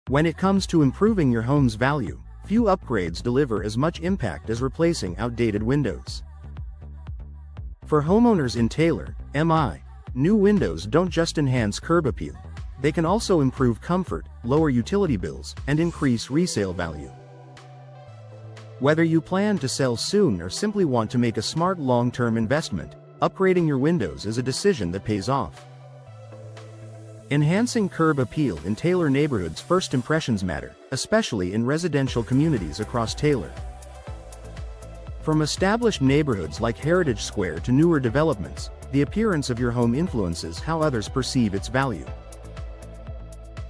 When it comes to improving your home's value, few upgrades deliver as much impact as replacing outdated windows. For homeowners in Taylor, MI, new windows don't just enhance curb appeal. They can also improve comfort, lower utility bills, and increase resale value. Whether you plan to sell soon or simply want to make a smart long-term investment, upgrading your windows is a decision that pays off. Enhancing curb appeal in Taylor neighborhoods. First impressions matter, especially in residential communities across Taylor. From established neighborhoods like Heritage Square to newer developments, the appearance of your home influences how others perceive its value.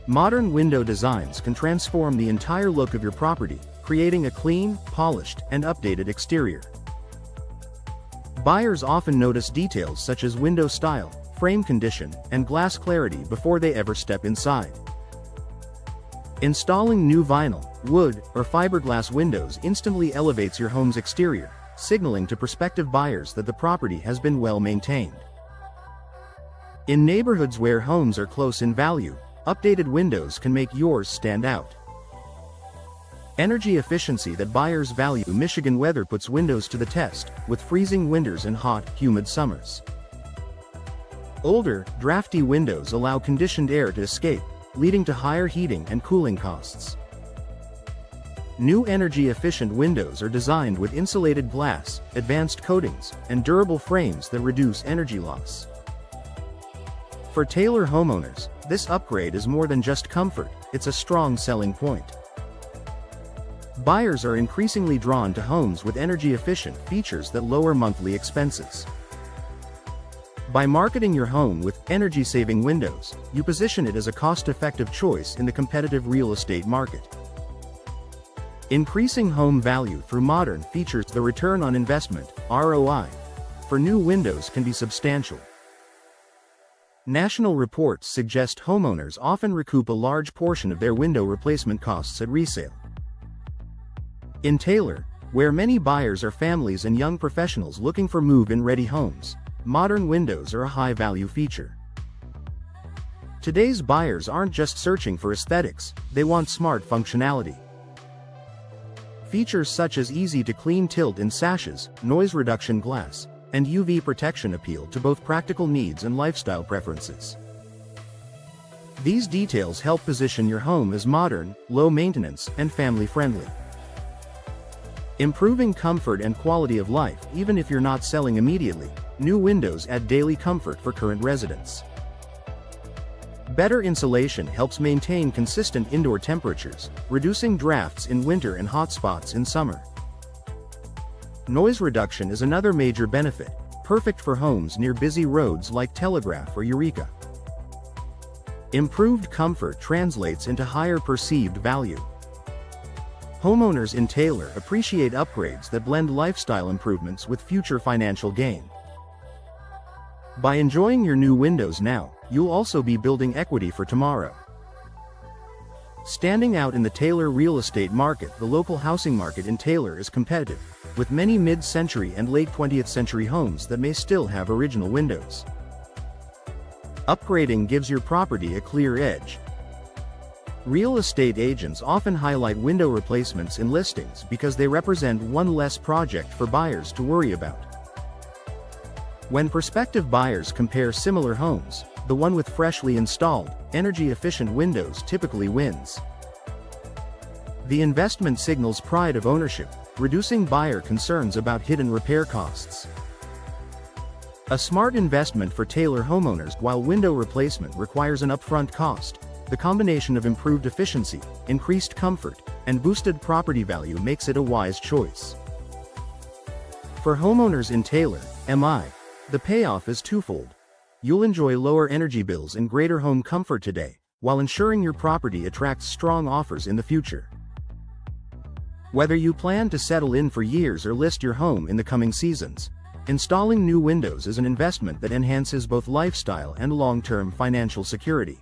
Modern window designs can transform the entire look of your property, creating a clean, polished, and updated exterior. Buyers often notice details such as window style, frame condition, and glass clarity before they ever step inside. Installing new vinyl, wood, or fiberglass windows instantly elevates your home's exterior, signaling to prospective buyers that the property has been well maintained. In neighborhoods where homes are close in value, updated windows can make yours stand out. Energy efficiency that buyers value. Michigan weather puts windows to the test, with freezing winters and hot, humid summers. Older, drafty windows allow conditioned air to escape, leading to higher heating and cooling costs. New energy-efficient windows are designed with insulated glass, advanced coatings, and durable frames that reduce energy loss. For Taylor homeowners, this upgrade is more than just comfort, it's a strong selling point. Buyers are increasingly drawn to homes with energy-efficient features that lower monthly expenses. By marketing your home with energy-saving windows, you position it as a cost-effective choice in the competitive real estate market. Increasing home value through modern features. The return on investment, ROI, for new windows can be substantial. National reports suggest homeowners often recoup a large portion of their window replacement costs at resale. In Taylor, where many buyers are families and young professionals looking for move-in ready homes, modern windows are a high-value feature. Today's buyers aren't just searching for aesthetics, they want smart functionality. Features such as easy-to-clean tilt-in sashes, noise reduction glass, and UV protection appeal to both practical needs and lifestyle preferences. These details help position your home as modern, low-maintenance, and family-friendly. Improving comfort and quality of life. Even if you're not selling immediately, new windows add daily comfort for current residents. Better insulation helps maintain consistent indoor temperatures, reducing drafts in winter and hot spots in summer. Noise reduction is another major benefit, perfect for homes near busy roads like Telegraph or Eureka. Improved comfort translates into higher perceived value. Homeowners in Taylor appreciate upgrades that blend lifestyle improvements with future financial gain. By enjoying your new windows now, you'll also be building equity for tomorrow. Standing out in the Taylor real estate market. The local housing market in Taylor is competitive, with many mid-century and late 20th century homes that may still have original windows. Upgrading gives your property a clear edge. Real estate agents often highlight window replacements in listings because they represent one less project for buyers to worry about. When prospective buyers compare similar homes, the one with freshly installed, energy-efficient windows typically wins. The investment signals pride of ownership, reducing buyer concerns about hidden repair costs. A smart investment for Taylor homeowners. While window replacement requires an upfront cost, the combination of improved efficiency, increased comfort, and boosted property value makes it a wise choice. For homeowners in Taylor, MI, the payoff is twofold. You'll enjoy lower energy bills and greater home comfort today, while ensuring your property attracts strong offers in the future. Whether you plan to settle in for years or list your home in the coming seasons, installing new windows is an investment that enhances both lifestyle and long-term financial security.